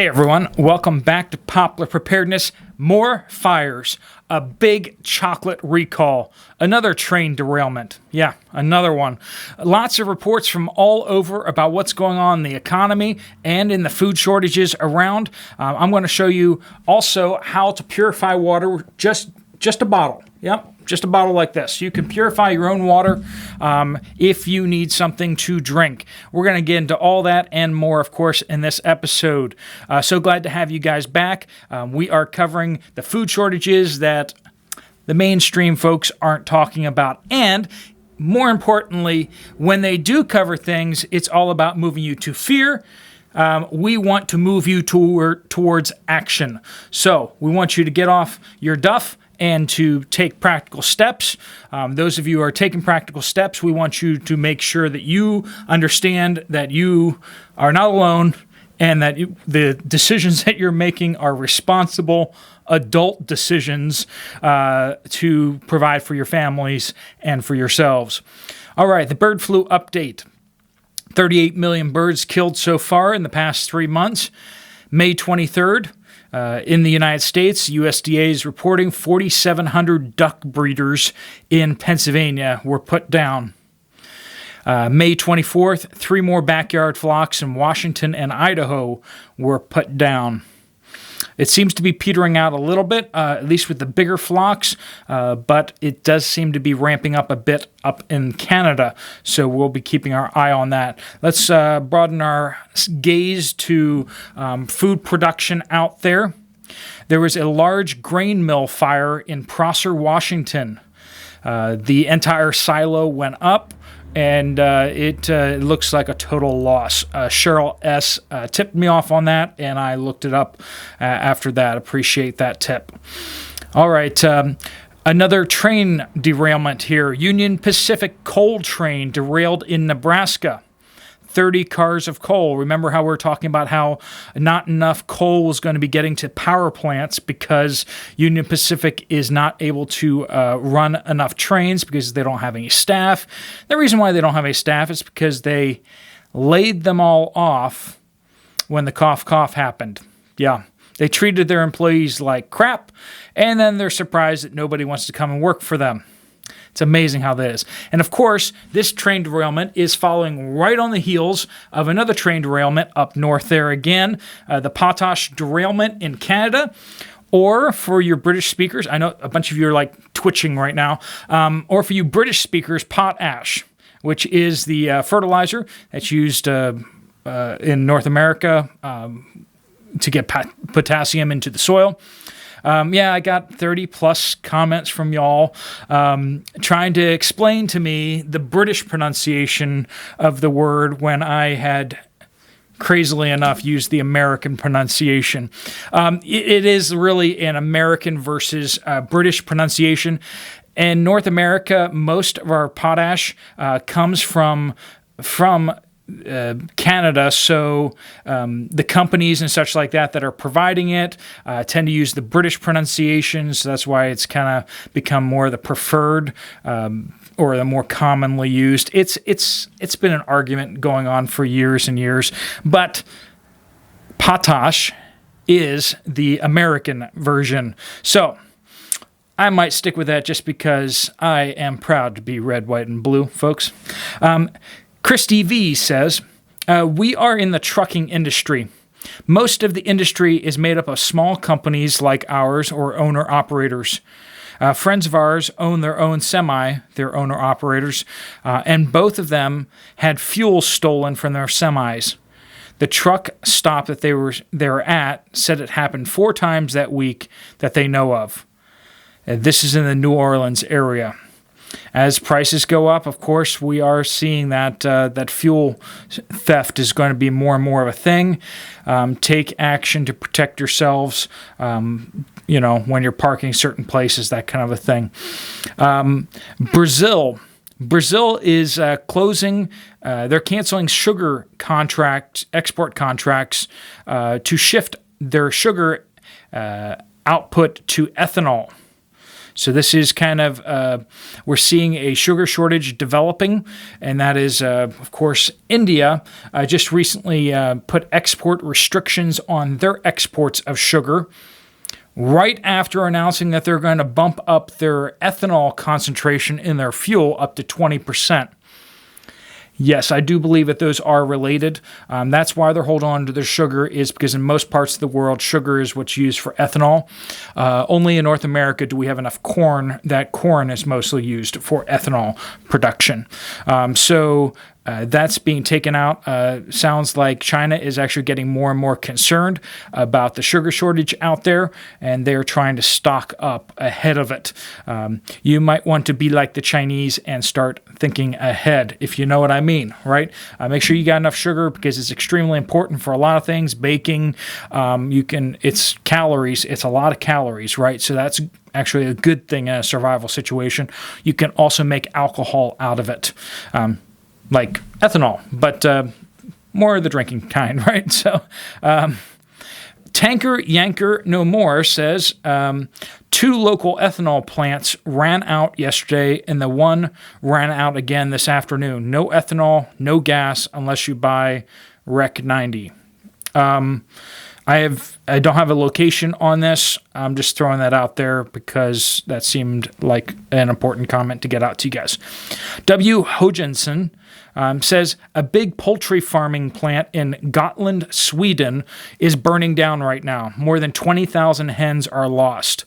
Hey everyone, welcome back to Poplar Preparedness. More fires, a big chocolate recall, another train derailment. Yeah, another one. Lots of reports from all over about what's going on in the economy and in the food shortages around. I'm going to show you also how to purify water, just a bottle. Yep. Just a bottle like this. You can purify your own water if you need something to drink. We're going to get into all that and more, of course, in this episode. So glad to have you guys back. We are covering the food shortages that the mainstream folks aren't talking about. And more importantly, when they do cover things, it's all about moving you to fear. We want to move you towards action. So we want you to get off your duff and to take practical steps. Those of you who are taking practical steps, we want you to make sure that you understand that you are not alone and that the decisions that you're making are responsible adult decisions to provide for your families and for yourselves. All right, the bird flu update. 38 million birds killed so far in the past 3 months. May 23rd. In the United States, USDA is reporting 4,700 duck breeders in Pennsylvania were put down. May 24th, 3 more backyard flocks in Washington and Idaho were put down. It seems to be petering out a little bit, at least with the bigger flocks, but it does seem to be ramping up a bit up in Canada, so we'll be keeping our eye on that. Let's broaden our gaze to food production out there. There was a large grain mill fire in Prosser, Washington. The entire silo went up, and it looks like a total loss. Cheryl S. Tipped me off on that, and I looked it up after that. Appreciate that tip. All right, another train derailment here. Union Pacific coal train derailed in Nebraska. 30 cars of coal. Remember how we were talking about how not enough coal was going to be getting to power plants because Union Pacific is not able to run enough trains because they don't have any staff. The reason why they don't have any staff is because they laid them all off when the cough happened. Yeah, they treated their employees like crap, and then they're surprised that nobody wants to come and work for them. It's amazing how that is. And of course, this train derailment is following right on the heels of another train derailment up north there again, the Potash derailment in Canada. Or for your British speakers, I know a bunch of you are like twitching right now, or for you British speakers, potash, which is the fertilizer that's used in North America to get potassium into the soil. I got 30 plus comments from y'all trying to explain to me the British pronunciation of the word when I had, crazily enough, used the American pronunciation. It is really an American versus British pronunciation. In North America, most of our potash comes from Canada, so the companies and such like that are providing it tend to use the British pronunciation, so that's why it's kind of become more the preferred or the more commonly used. It's been an argument going on for years and years, but potash is the American version. So I might stick with that just because I am proud to be red, white, and blue, folks. Christy V says, we are in the trucking industry. Most of the industry is made up of small companies like ours or owner-operators. Friends of ours own their own semi, they're owner-operators, and both of them had fuel stolen from their semis. The truck stop that they were at said it happened 4 times that week that they know of. This is in the New Orleans area. As prices go up, of course, we are seeing that that fuel theft is going to be more and more of a thing. Take action to protect yourselves, when you're parking certain places, that kind of a thing. Brazil is closing. They're canceling sugar export contracts to shift their sugar output to ethanol. So this is kind of, we're seeing a sugar shortage developing, and that is, of course, India just recently put export restrictions on their exports of sugar right after announcing that they're going to bump up their ethanol concentration in their fuel up to 20%. Yes, I do believe that those are related. That's why they're holding on to their sugar, is because in most parts of the world, sugar is what's used for ethanol. Only in North America do we have enough corn that corn is mostly used for ethanol production. So that's being taken out. Sounds like China is actually getting more and more concerned about the sugar shortage out there, and they're trying to stock up ahead of it. You might want to be like the Chinese and start thinking ahead, if you know what I mean, right? Make sure you got enough sugar, because it's extremely important for a lot of things. Baking, it's calories. It's a lot of calories, right? So that's actually a good thing in a survival situation. You can also make alcohol out of it. Like ethanol, but more of the drinking kind, right? So, Tanker Yanker No More says 2 local ethanol plants ran out yesterday, and the one ran out again this afternoon. No ethanol, no gas, unless you buy Rec 90. I don't have a location on this. I'm just throwing that out there because that seemed like an important comment to get out to you guys. W. Hojensen says a big poultry farming plant in Gotland, Sweden, is burning down right now. More than 20,000 hens are lost.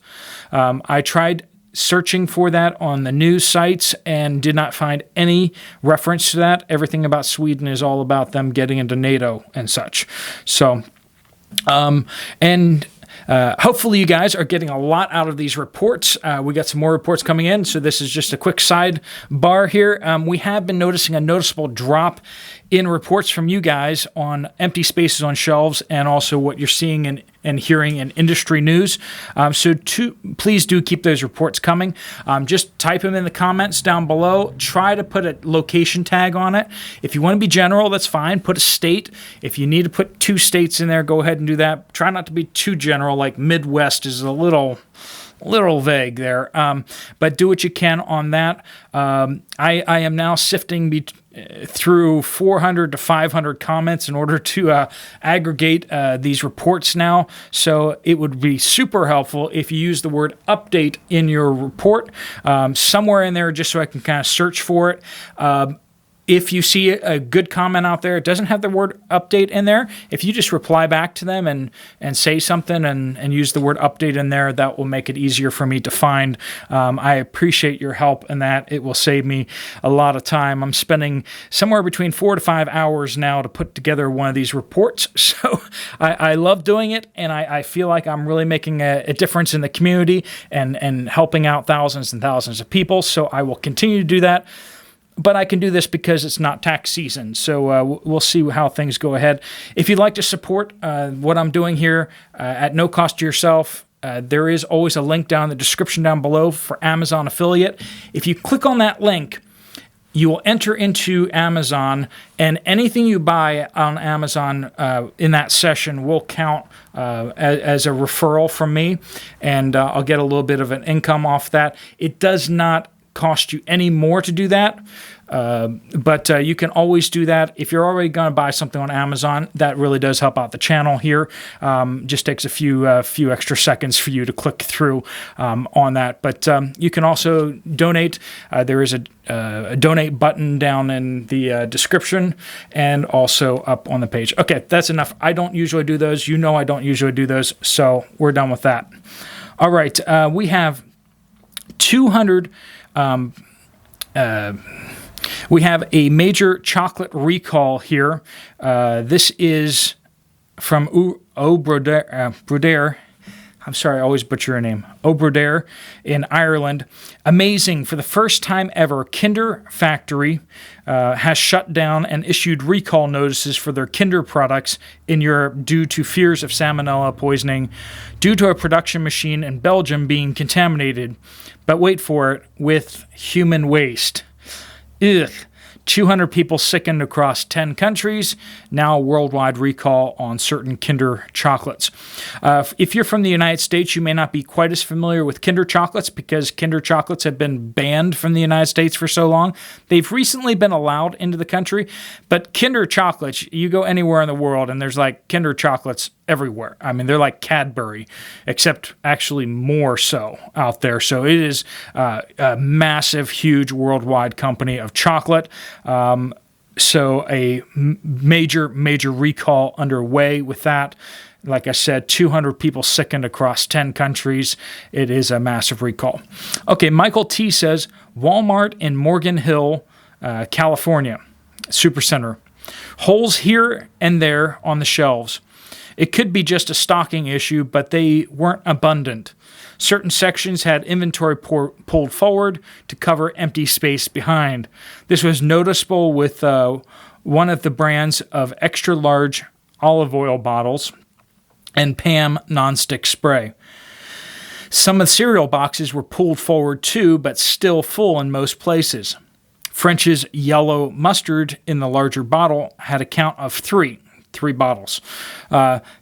I tried searching for that on the news sites and did not find any reference to that. Everything about Sweden is all about them getting into NATO and such. So, hopefully you guys are getting a lot out of these reports. We got some more reports coming in, so this is just a quick sidebar here. We have been noticing a noticeable drop in reports from you guys on empty spaces on shelves, and also what you're seeing and hearing in industry news. Please do keep those reports coming. Just type them in the comments down below. Try to put a location tag on it. If you want to be general, that's fine. Put a state. If you need to put 2 states in there, go ahead and do that. Try not to be too general, like Midwest is a little vague there, but do what you can on that. I am now sifting through 400 to 500 comments in order to aggregate these reports now. So it would be super helpful if you use the word update in your report somewhere in there, just so I can kind of search for it. If you see a good comment out there, it doesn't have the word update in there. If you just reply back to them and say something and use the word update in there, that will make it easier for me to find. I appreciate your help in that. It will save me a lot of time. I'm spending somewhere between 4 to 5 hours now to put together one of these reports. So I love doing it, and I feel like I'm really making a difference in the community and helping out thousands and thousands of people. So I will continue to do that. But I can do this because it's not tax season, so we'll see how things go ahead. If you'd like to support what I'm doing here at no cost to yourself, there is always a link down in the description down below for Amazon affiliate. If you click on that link, you will enter into Amazon, and anything you buy on Amazon in that session will count as a referral from me, and I'll get a little bit of an income off that. It does not cost you any more to do that, but you can always do that. If you're already going to buy something on Amazon, that really does help out the channel here. Just takes a few extra seconds for you to click through on that. But you can also donate. There is a donate button down in the description and also up on the page. Okay, that's enough. I don't usually do those. You know I don't usually do those, so we're done with that. All right, we have 200... we have a major chocolate recall here. This is from Brodair. I'm sorry, I always butcher your name. Brodair in Ireland. Amazing. For the first time ever, Kinder Factory has shut down and issued recall notices for their Kinder products in Europe due to fears of salmonella poisoning due to a production machine in Belgium being contaminated. But wait for it, with human waste. Ugh. 200 people sickened across 10 countries. Now a worldwide recall on certain Kinder chocolates. If you're from the United States, you may not be quite as familiar with Kinder chocolates because Kinder chocolates have been banned from the United States for so long. They've recently been allowed into the country, but Kinder chocolates, you go anywhere in the world and there's like Kinder chocolates everywhere. I mean, they're like Cadbury, except actually more so out there. So it is a massive, huge worldwide company of chocolate. So a major recall underway with that. Like I said, 200 people sickened across 10 countries. It is a massive recall. Okay, Michael T. says, Walmart in Morgan Hill, California, Supercenter. Holes here and there on the shelves. It could be just a stocking issue, but they weren't abundant. Certain sections had inventory pulled forward to cover empty space behind. This was noticeable with one of the brands of extra-large olive oil bottles and Pam nonstick spray. Some of the cereal boxes were pulled forward too, but still full in most places. French's yellow mustard in the larger bottle had a count of three bottles.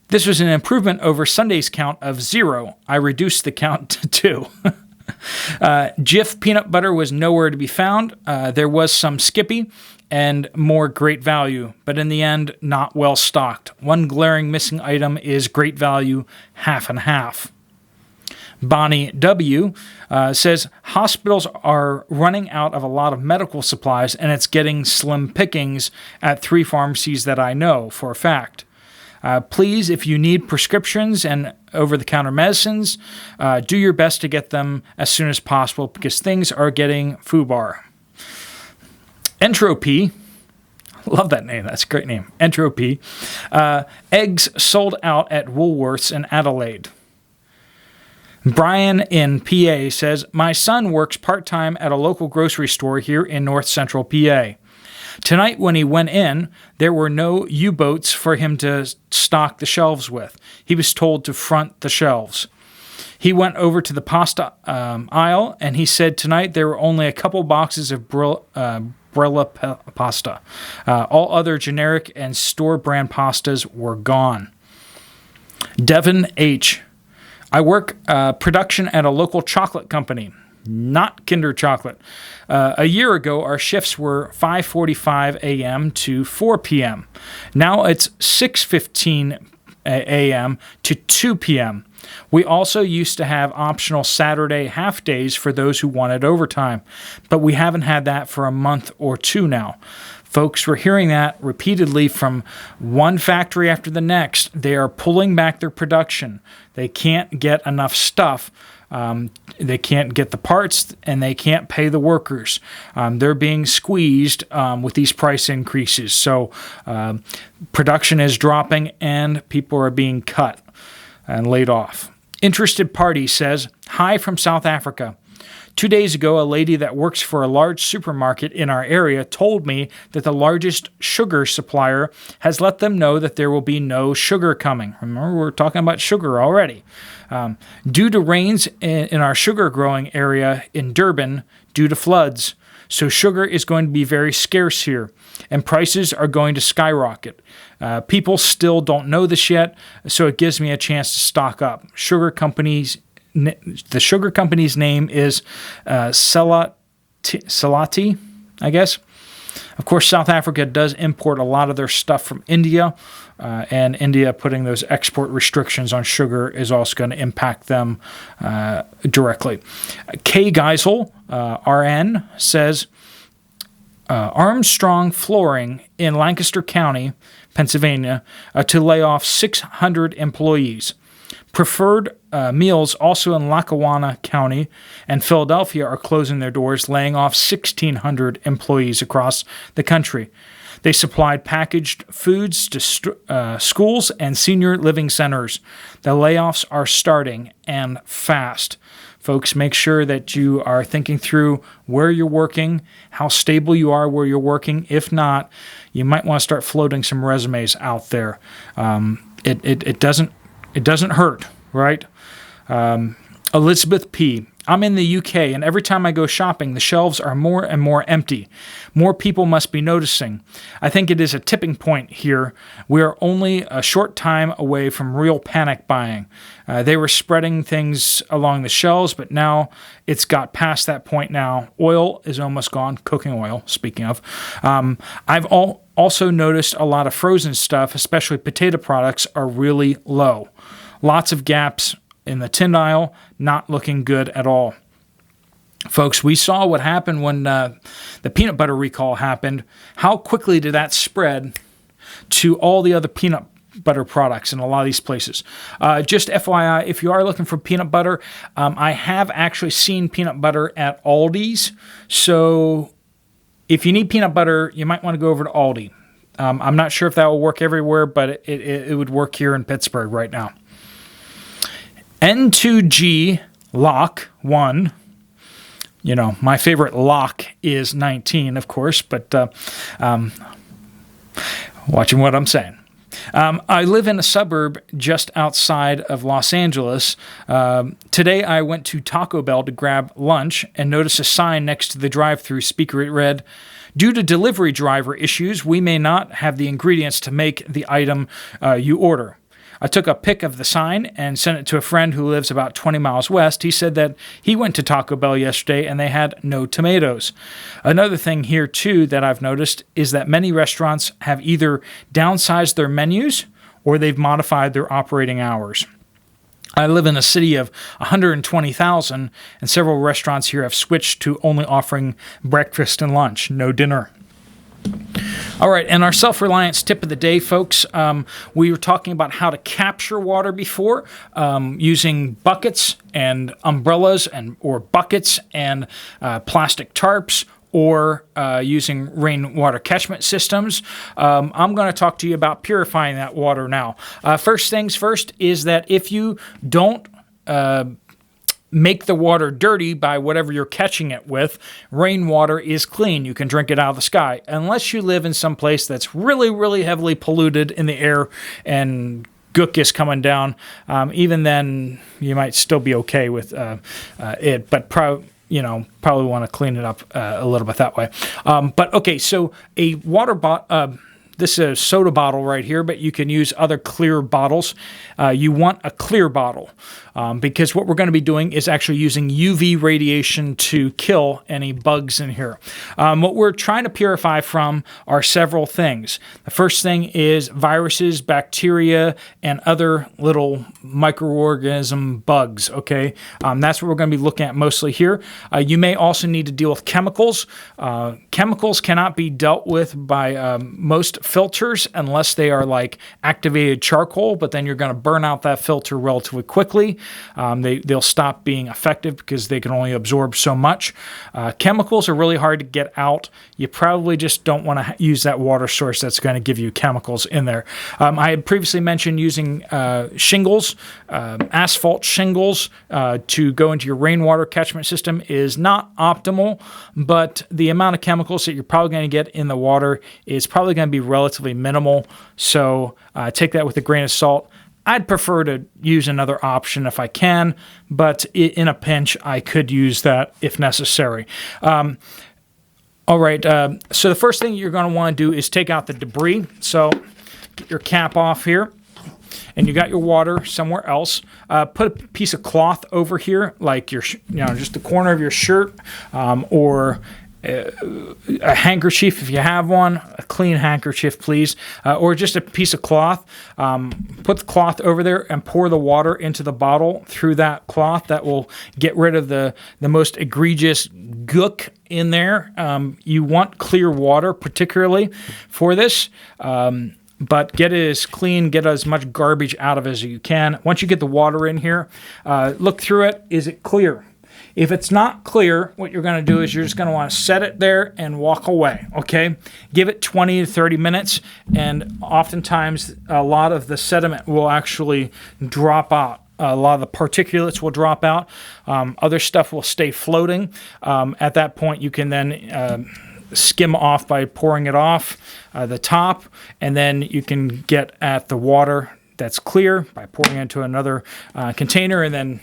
This was an improvement over Sunday's count of 0. I reduced the count to 2. Jif peanut butter was nowhere to be found. There was some Skippy and more Great Value, but in the end, not well stocked. One glaring missing item is Great Value half and half. Bonnie W. Says, hospitals are running out of a lot of medical supplies, and it's getting slim pickings at 3 pharmacies that I know for a fact. Please, if you need prescriptions and over-the-counter medicines, do your best to get them as soon as possible because things are getting foobar. Entropy. Love that name. That's a great name. Entropy. Eggs sold out at Woolworths in Adelaide. Brian in PA says, my son works part-time at a local grocery store here in north central PA. Tonight when he went in, there were no U-boats for him to stock the shelves with. He was told to front the shelves. He went over to the pasta aisle and he said tonight there were only a couple boxes of Brilla pasta. All other generic and store brand pastas were gone. Devin H. I work production at a local chocolate company, not Kinder Chocolate. A year ago, our shifts were 5:45 a.m. to 4 p.m. Now it's 6:15 a.m. to 2 p.m. We also used to have optional Saturday half days for those who wanted overtime, but we haven't had that for a month or two now. Folks, we're hearing that repeatedly from one factory after the next. They are pulling back their production. They can't get enough stuff. They can't get the parts, and they can't pay the workers. They're being squeezed with these price increases. So production is dropping, and people are being cut and laid off. Interested Party says, hi from South Africa. 2 days ago, a lady that works for a large supermarket in our area told me that the largest sugar supplier has let them know that there will be no sugar coming. Remember, we're talking about sugar already. Due to rains in our sugar growing area in Durban, due to floods. So sugar is going to be very scarce here, and prices are going to skyrocket. People still don't know this yet, so it gives me a chance to stock up. The sugar company's name is Selati, I guess. Of course, South Africa does import a lot of their stuff from India, and India putting those export restrictions on sugar is also going to impact them directly. Kay Geisel, RN, says, Armstrong Flooring in Lancaster County, Pennsylvania, to lay off 600 employees. Preferred Meals, also in Lackawanna County and Philadelphia, are closing their doors, laying off 1,600 employees across the country. They supplied packaged foods to schools and senior living centers. The layoffs are starting, and fast. Folks, make sure that you are thinking through where you're working, how stable you are where you're working. If not, you might want to start floating some resumes out there. It doesn't hurt, right? Elizabeth P. I'm in the UK, and every time I go shopping, the shelves are more and more empty. More people must be noticing. I think it is a tipping point here. We are only a short time away from real panic buying. They were spreading things along the shelves, but now it's got past that point now. Oil is almost gone, cooking oil, speaking of. I've also noticed a lot of frozen stuff, especially potato products, are really low. Lots of gaps in the tin aisle, not looking good at all. Folks, we saw what happened when the peanut butter recall happened. How quickly did that spread to all the other peanut butter products in a lot of these places? Just FYI, if you are looking for peanut butter, I have actually seen peanut butter at Aldi's. So if you need peanut butter, you might want to go over to Aldi. I'm not sure if that will work everywhere, but it would work here in Pittsburgh right now. N2G lock 1. You know, my favorite lock is 19, of course, but watching what I'm saying. I live in a suburb just outside of Los Angeles. Today I went to Taco Bell to grab lunch and noticed a sign next to the drive-thru speaker. It read, "Due to delivery driver issues, we may not have the ingredients to make the item you order." I took a pic of the sign and sent it to a friend who lives about 20 miles west. He said that he went to Taco Bell yesterday and they had no tomatoes. Another thing here, too, that I've noticed is that many restaurants have either downsized their menus or they've modified their operating hours. I live in a city of 120,000, and several restaurants here have switched to only offering breakfast and lunch, no dinner. All right, and our self-reliance tip of the day, folks, we were talking about how to capture water before using buckets and umbrellas or buckets and plastic tarps, or using rainwater catchment systems. I'm going to talk to you about purifying that water now. First things first is that if you don't make the water dirty by whatever you're catching it with, rainwater is clean. You can drink it out of the sky. Unless you live in some place that's really, really heavily polluted in the air and gook is coming down, even then you might still be okay with it, but probably want to clean it up a little bit that way. But okay, so a water bottle, this is a soda bottle right here, but you can use other clear bottles. You want a clear bottle because what we're going to be doing is actually using UV radiation to kill any bugs in here. What we're trying to purify from are several things. The first thing is viruses, bacteria, and other little microorganism bugs, okay? That's what we're going to be looking at mostly here. You may also need to deal with chemicals. Chemicals cannot be dealt with by most filters unless they are like activated charcoal, but then you're going to burn out that filter relatively quickly. They'll stop being effective because they can only absorb so much. Chemicals are really hard to get out. You probably just don't want to use that water source that's going to give you chemicals in there. I had previously mentioned using shingles, asphalt shingles to go into your rainwater catchment system is not optimal, but the amount of chemicals that you're probably going to get in the water is probably going to be relatively minimal, so take that with a grain of salt. I'd prefer to use another option if I can, but in a pinch, I could use that if necessary. All right, so the first thing you're going to want to do is take out the debris. So get your cap off here, and you got your water somewhere else. Put a piece of cloth over here, like just the corner of your shirt, or a handkerchief if you have one, a clean handkerchief, please, or just a piece of cloth. Put the cloth over there and pour the water into the bottle through that cloth. That will get rid of the most egregious gook in there. You want clear water particularly for this. But get it as clean, get as much garbage out of it as you can. Once you get the water in here, look through it. Is it clear? If it's not clear, what you're going to do is you're just going to want to set it there and walk away, okay? Give it 20 to 30 minutes, and oftentimes a lot of the sediment will actually drop out. A lot of the particulates will drop out. Other stuff will stay floating. At that point, you can then skim off by pouring it off the top, and then you can get at the water that's clear by pouring into another container and then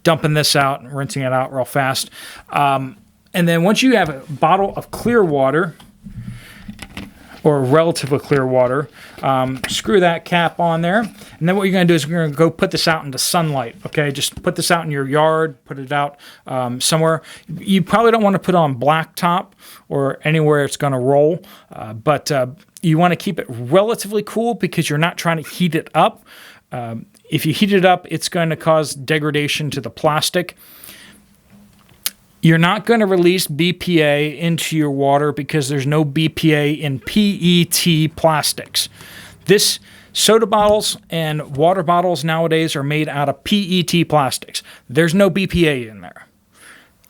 dumping this out and rinsing it out real fast. And then once you have a bottle of clear water, or relatively clear water, screw that cap on there. And then what you're going to do is you're going to go put this out into sunlight, okay? Just put this out in your yard, put it out somewhere. You probably don't want to put it on blacktop or anywhere it's going to roll, but you want to keep it relatively cool because you're not trying to heat it up. If you heat it up, it's going to cause degradation to the plastic. You're not going to release BPA into your water because there's no BPA in PET plastics. This soda bottles and water bottles nowadays are made out of PET plastics. There's no BPA in there.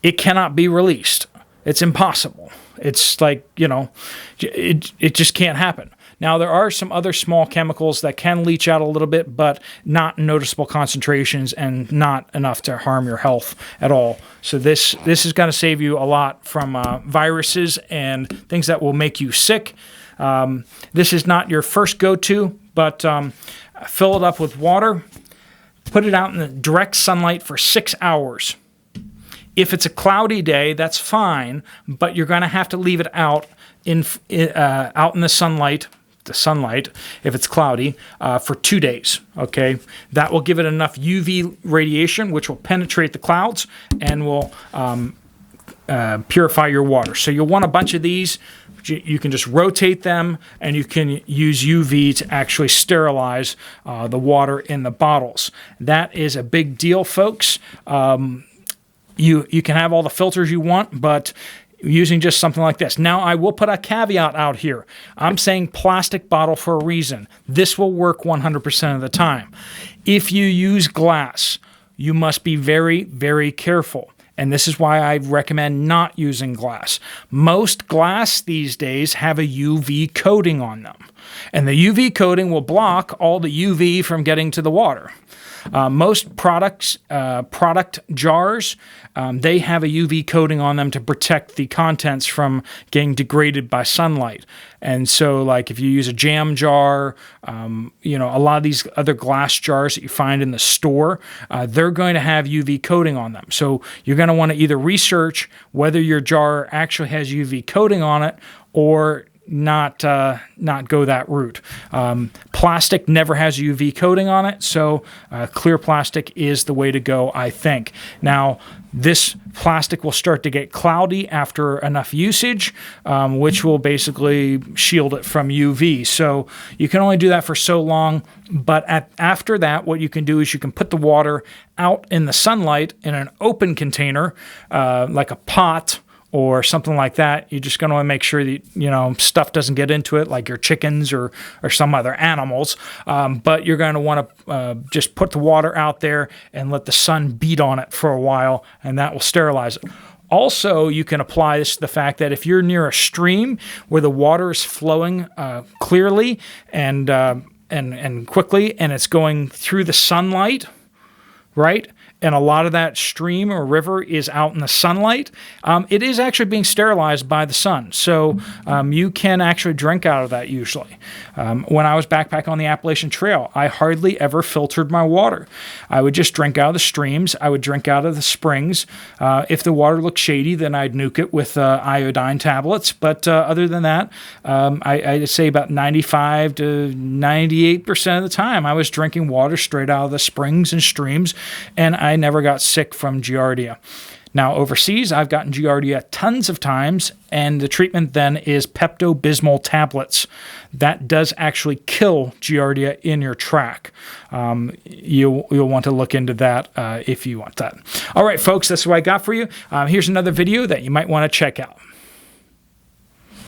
It cannot be released. It's impossible. It's like, you know, it just can't happen. Now, there are some other small chemicals that can leach out a little bit, but not noticeable concentrations and not enough to harm your health at all. So this is going to save you a lot from viruses and things that will make you sick. This is not your first go-to, but fill it up with water, put it out in the direct sunlight for 6 hours. If it's a cloudy day, that's fine, but you're going to have to leave it out in the sunlight, if it's cloudy, for 2 days, okay? That will give it enough UV radiation, which will penetrate the clouds and will purify your water. So you'll want a bunch of these. You can just rotate them, and you can use UV to actually sterilize the water in the bottles. That is a big deal, folks. You can have all the filters you want, but using just something like this. Now, I will put a caveat out here. I'm saying plastic bottle for a reason. This will work 100% of the time. If you use glass, you must be very, very careful. And this is why I recommend not using glass. Most glass these days have a UV coating on them. And the UV coating will block all the UV from getting to the water. Most product jars, they have a UV coating on them to protect the contents from getting degraded by sunlight. And so, like, if you use a jam jar, you know, a lot of these other glass jars that you find in the store, they're going to have UV coating on them. So you're going to want to either research whether your jar actually has UV coating on it or not go that route. Plastic never has UV coating on it, so clear plastic is the way to go, I think. Now, this plastic will start to get cloudy after enough usage, which will basically shield it from UV. So you can only do that for so long, but after that, what you can do is you can put the water out in the sunlight in an open container, like a pot, or something like that. You're just going to make sure that, you know, stuff doesn't get into it, like your chickens or some other animals. But you're going to want to just put the water out there and let the sun beat on it for a while, and that will sterilize it. Also, you can apply this to the fact that if you're near a stream where the water is flowing clearly and quickly, and it's going through the sunlight, right? And a lot of that stream or river is out in the sunlight, it is actually being sterilized by the sun. So you can actually drink out of that usually. When I was backpacking on the Appalachian Trail, I hardly ever filtered my water. I would just drink out of the streams. I would drink out of the springs. If the water looked shady, then I'd nuke it with iodine tablets. But other than that, I'd say about 95 to 98% of the time, I was drinking water straight out of the springs and streams, and I never got sick from Giardia. Now, overseas, I've gotten Giardia tons of times, and the treatment then is Pepto-Bismol tablets. That does actually kill Giardia in your track. You'll want to look into that if you want that. All right, folks, that's what I got for you. Here's another video that you might want to check out.